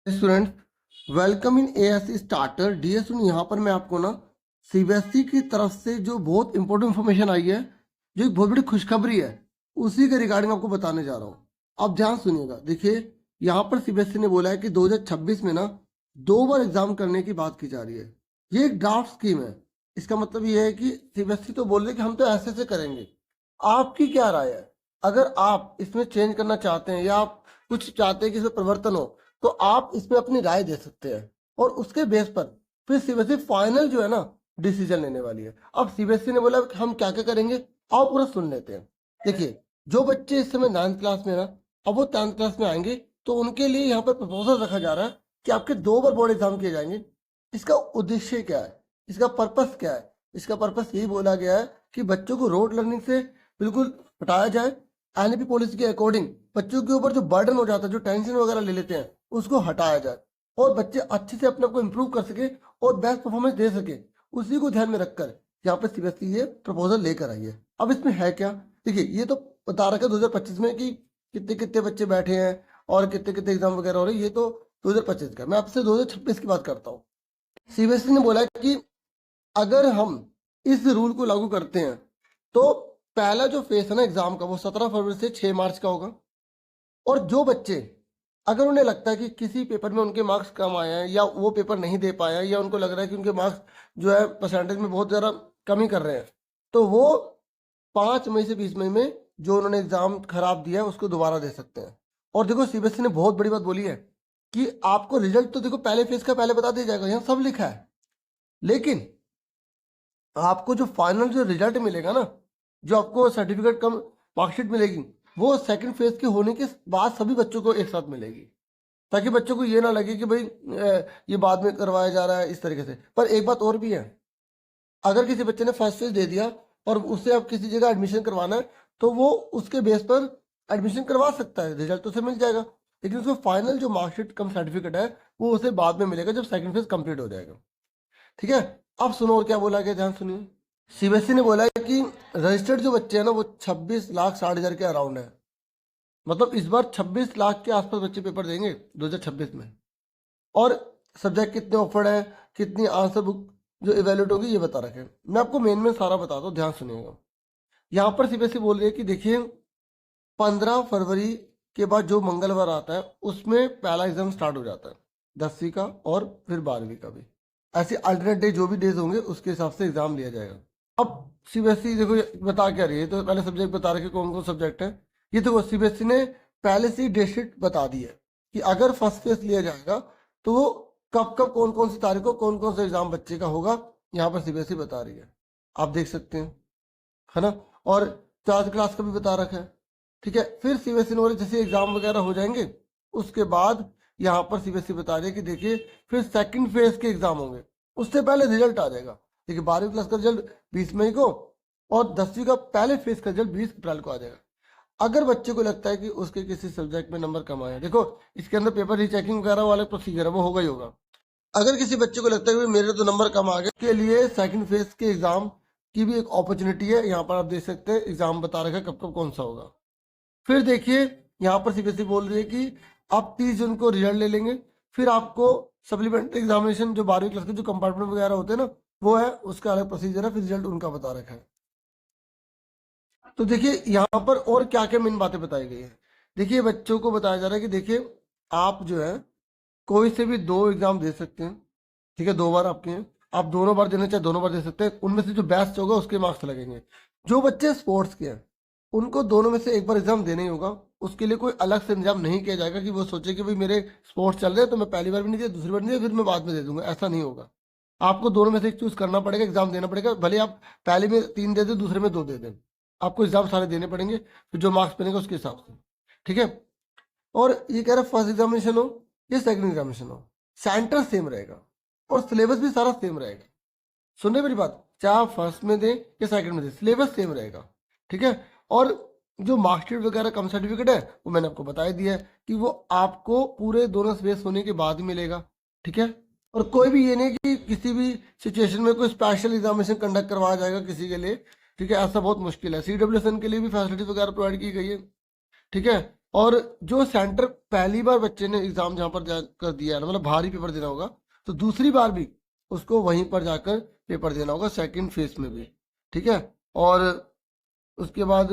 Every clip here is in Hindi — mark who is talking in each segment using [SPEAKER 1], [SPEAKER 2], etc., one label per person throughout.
[SPEAKER 1] Students, welcome in ASC starter. Dear student, यहाँ पर मैं आपको ना सीबीएसई की तरफ से जो बहुत इंपॉर्टेंट इन्फॉर्मेशन आई है, जो एक बहुत बड़ी खुशखबरी है, उसी के रिगार्डिंग आपको बताने जा रहा हूँ। आप ध्यान सुनिएगा। देखिए, यहाँ पर सीबीएसई ने बोला है कि 2026 में ना 2 बार एग्जाम करने की बात की जा रही है। ये एक ड्राफ्ट स्कीम है। इसका मतलब ये है कि सीबीएसई तो बोल रहे कि हम तो ऐसे करेंगे। आपकी क्या राय है? अगर आप इसमें चेंज करना चाहते हैं या आप कुछ चाहते हैं कि इसमें परिवर्तन हो, तो आप इसमें अपनी राय दे सकते हैं और उसके बेस पर फिर सीबीएसई फाइनल जो है ना डिसीजन लेने वाली है। अब सीबीएसई ने बोला कि हम क्या क्या करेंगे, आओ पूरा सुन लेते हैं। देखिए, जो बच्चे इस समय 9th क्लास में ना, अब वो 10th क्लास में आएंगे, तो उनके लिए यहाँ पर प्रपोजल रखा जा रहा है कि आपके 2 बार बोर्ड एग्जाम किए जाएंगे। इसका उद्देश्य क्या है, इसका पर्पस क्या है? इसका पर्पस यही बोला गया है कि बच्चों को रोड लर्निंग से बिल्कुल हटाया जाए। एनईपी पॉलिसी के अकॉर्डिंग बच्चों के ऊपर जो बर्डन हो जाता है, जो टेंशन वगैरह ले लेते हैं, उसको हटाया जाए और बच्चे अच्छे से अपने आप को इम्प्रूव कर सके और बेस्ट परफॉर्मेंस दे सके। उसी को ध्यान में रखकर यहाँ पे सीबीएसई ये प्रपोजल लेकर आई है। अब इसमें है क्या? देखिए, ये तो बता रखा है 2025 में कि कितने कितने बच्चे बैठे हैं और कितने कितने एग्जाम वगैरह हो रहे हैं। ये तो 2025 का। मैं आपसे 2026 की बात करता हूँ। सीबीएसई ने बोला है कि अगर हम इस रूल को लागू करते हैं तो पहला जो फेस है ना एग्जाम का, वो 17 फरवरी से 6 मार्च का होगा। और जो बच्चे, अगर उन्हें लगता है कि किसी पेपर में उनके मार्क्स कम आए हैं या वो पेपर नहीं दे पाए हैं या उनको लग रहा है कि उनके मार्क्स जो है परसेंटेज में बहुत ज़्यादा कमी कर रहे हैं, तो वो 5 मई से 20 मई में जो उन्होंने एग्जाम खराब दिया है उसको दोबारा दे सकते हैं। और देखो, सीबीएसई ने बहुत बड़ी बात बोली है कि आपको रिजल्ट तो देखो पहले फेज का पहले बता दिया जाएगा, यहाँ सब लिखा है। लेकिन आपको जो फाइनल जो रिजल्ट मिलेगा ना, जो आपको सर्टिफिकेट कम मार्कशीट मिलेगी, वो सेकंड फेज के होने के बाद सभी बच्चों को एक साथ मिलेगी, ताकि बच्चों को ये ना लगे कि भाई ये बाद में करवाया जा रहा है इस तरीके से। पर एक बात और भी है, अगर किसी बच्चे ने फर्स्ट फेज दे दिया और उससे अब किसी जगह एडमिशन करवाना है, तो वो उसके बेस पर एडमिशन करवा सकता है, रिजल्ट तो उसे मिल जाएगा, लेकिन उसको फाइनल जो मार्कशीट कम सर्टिफिकेट है वो उसे बाद में मिलेगा जब सेकंड फेज कंप्लीट हो जाएगा। ठीक है, अब सुनो और क्या बोला गया, ध्यान सुनिए। सीबीएसई ने बोला है कि रजिस्टर्ड जो बच्चे हैं ना, वो 26,60,000 के अराउंड है। मतलब इस बार 26 लाख के आसपास बच्चे पेपर देंगे 2026 में। और सब्जेक्ट कितने ऑफर्ड है, कितनी आंसर बुक जो इवेल्यूट होगी, ये बता रखे। मैं आपको मेन में सारा बताता हूँ, ध्यान सुनिएगा। यहाँ पर सीबीएसई बोल रही है कि देखिए, 15 फरवरी के बाद जो मंगलवार आता है उसमें पहला एग्जाम स्टार्ट हो जाता है, 10वीं का और फिर 12वीं का भी। ऐसे अल्टरनेट डे जो भी डेज होंगे उसके हिसाब से एग्जाम लिया जाएगा। अब सीबीएसई देखो ये बता क्या रही है, तो पहले सब्जेक्ट बता रखे कौन कौन सब्जेक्ट है। ये देखो, सीबीएसई ने पहले से ही डेट शीट बता दी है कि अगर फर्स्ट फेज लिया जाएगा तो वो कब कब कौन कौन सी तारीख को कौन कौन सा एग्जाम बच्चे का होगा, यहाँ पर सीबीएसई बता रही है। आप देख सकते हैं, है ना। और 4th क्लास का भी बता रखा है। ठीक है, फिर सीबीएसई ने जैसे एग्जाम वगैरह हो जाएंगे उसके बाद यहाँ पर सीबीएसई बता रही है कि देखिए, फिर सेकंड फेज के एग्जाम होंगे, उससे पहले रिजल्ट आ जाएगा। देखिए, 12वीं क्लास का रिजल्ट 20 मई को और 10वीं का पहले फेज का रिजल्ट 20 अप्रैल को आ जाएगा। अगर बच्चे को लगता है कि उसके किसी सब्जेक्ट में नंबर कम आए, देखो इसके अंदर पेपर रीचेकिंग वगैरह वाले प्रोसीजर है, वो होगा ही होगा। अगर किसी बच्चे को लगता है कि मेरे तो नंबर कम आ गए, के लिए सेकंड फेज के एग्जाम की भी एक अपॉर्चुनिटी है। यहाँ पर आप देख सकते हैं एग्जाम बता रखा है कब कब कौन सा होगा। फिर देखिए, यहाँ पर सीबीएसई बोल रही है कि आप 30 जून को रिजल्ट ले लेंगे। फिर आपको सप्लीमेंट्री एग्जामिनेशन जो 12वीं क्लास के जो कंपार्टमेंट वगैरह होते हैं ना, वो है, उसका अलग प्रोसीजर है, फिर रिजल्ट उनका बता रखा है। तो देखिए, यहाँ पर और क्या क्या मेन बातें बताई गई है। देखिए, बच्चों को बताया जा रहा है कि देखिए, आप जो है कोई से भी 2 एग्जाम दे सकते हैं। ठीक है, 2 बार आपके हैं, आप दोनों बार देना चाहे दोनों बार दे सकते हैं। उनमें से जो बेस्ट होगा उसके मार्क्स लगेंगे। जो बच्चे स्पोर्ट्स के हैं उनको दोनों में से एक बार एग्जाम देना ही होगा। उसके लिए कोई अलग से इंतजाम नहीं किया जाएगा कि वो सोचे कि भाई मेरे स्पोर्ट्स चल रहे हैं तो मैं पहली बार भी नहीं दिया, दूसरी बार नहीं दिया, फिर मैं बाद में दे दूंगा। ऐसा नहीं होगा। आपको दोनों में से एक चूज करना पड़ेगा, एग्जाम देना पड़ेगा। भले आप पहले में 3 दे दें, दूसरे में 2 दे दें, आपको एग्जाम सारे देने पड़ेंगे, फिर जो मार्क्स बनेगा उसके हिसाब से। ठीक है, और ये कह रहा है फर्स्ट एग्जामिनेशन हो या सेकंड एग्जामिनेशन हो, सेंटर सेम रहेगा और सिलेबस भी सारा सेम रहेगा। सुनने मेरी बात, चाहे आप फर्स्ट में दें या सेकंड में दें, सिलेबस सेम रहेगा। ठीक है, और जो मार्कशीट वगैरह कम सर्टिफिकेट है वो मैंने आपको बता ही दिया है कि वो आपको पूरे दोनों स्पेस होने के बाद ही मिलेगा। ठीक है, और कोई भी ये नहीं कि किसी भी सिचुएशन में कोई स्पेशल एग्जामिनेशन कंडक्ट करवाया जाएगा किसी के लिए। ठीक है, ऐसा बहुत मुश्किल है। CWSN के लिए भी फैसिलिटी वगैरह प्रोवाइड की गई है। ठीक है, और जो सेंटर पहली बार बच्चे ने एग्जाम जहाँ पर कर दिया है ना, मतलब बाहरी पेपर देना होगा, तो दूसरी बार भी उसको वहीं पर जाकर पेपर देना होगा, सेकंड फेज में भी। ठीक है। और उसके बाद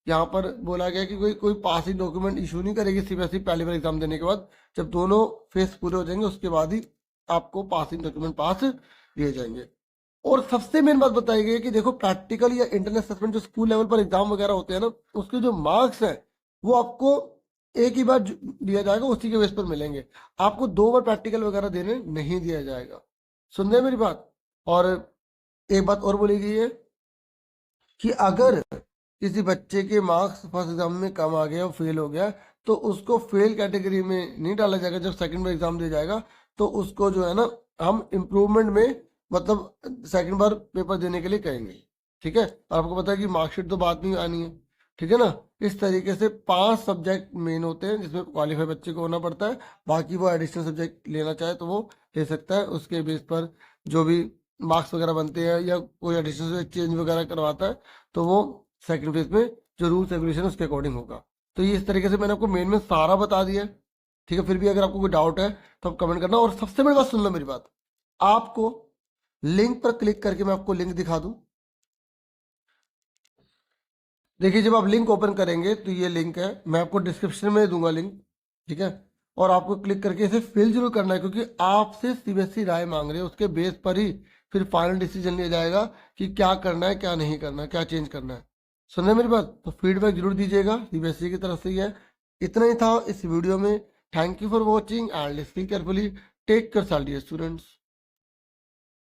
[SPEAKER 1] यहाँ पर बोला गया कि कोई कोई पासिंग डॉक्यूमेंट इशू नहीं करेगी सीबीएसई पहली बार एग्जाम देने के बाद। जब दोनों फेज पूरे हो जाएंगे उसके बाद ही आपको पासिंग डॉक्यूमेंट पास दिए जाएंगे। और सबसे मेन बात बताई गई है कि देखो, प्रैक्टिकल या इंटरनल असेसमेंट जो स्कूल लेवल पर एग्जाम वगैरह होते हैं ना, उसके जो मार्क्स हैं वो आपको एक ही बार दिया जाएगा, उसी के बेस पर मिलेंगे। आपको 2 बार प्रैक्टिकल वगैरह देने नहीं दिया जाएगा। सुन रहे हैं मेरी बात? और एक बात और बोली गई है कि अगर किसी बच्चे के मार्क्स फर्स्ट एग्जाम में कम आ गया और फेल हो गया, तो उसको फेल कैटेगरी में नहीं डाला जाएगा। जब सेकंड बार एग्जाम दिया जाएगा तो उसको जो है ना, हम इम्प्रूवमेंट में, मतलब सेकंड बार पेपर देने के लिए कहेंगे। ठीक है। और आपको पता है कि मार्कशीट तो बाद में आनी है। ठीक है ना। इस तरीके से 5 सब्जेक्ट मेन होते हैं जिसमें क्वालिफाई बच्चे को होना पड़ता है। बाकी वो एडिशनल सब्जेक्ट लेना चाहे तो वो ले सकता है। उसके बेस पर जो भी मार्क्स वगैरह बनते हैं या कोई एडिशनल चेंज वगैरह करवाता है तो वो सेकंड फेज में जो रूल्स रेगुलेशन उसके अकॉर्डिंग होगा। तो ये इस तरीके से मैंने आपको मेन में सारा बता दिया है। ठीक है। फिर भी अगर आपको कोई डाउट है तो आप कमेंट करना। और सबसे बड़ी बात सुन लो मेरी बात, आपको लिंक पर क्लिक करके मैं आपको लिंक दिखा दूं। देखिए, जब आप लिंक ओपन करेंगे तो ये लिंक है, मैं आपको डिस्क्रिप्शन में दूंगा लिंक। ठीक है। और आपको क्लिक करके इसे फिल जरूर करना है, क्योंकि आपसे सीबीएसई राय मांग रहे हैं। उसके बेस पर ही फिर फाइनल डिसीजन लिया जाएगा कि क्या करना है, क्या नहीं करना है, क्या चेंज करना है। सुन रहे हैं मेरी बात? तो फीडबैक जरूर दीजिएगा, सीबीएसई की तरफ से ही है। इतना ही था इस वीडियो में। Thank you for watching and listening carefully. Take care dear students.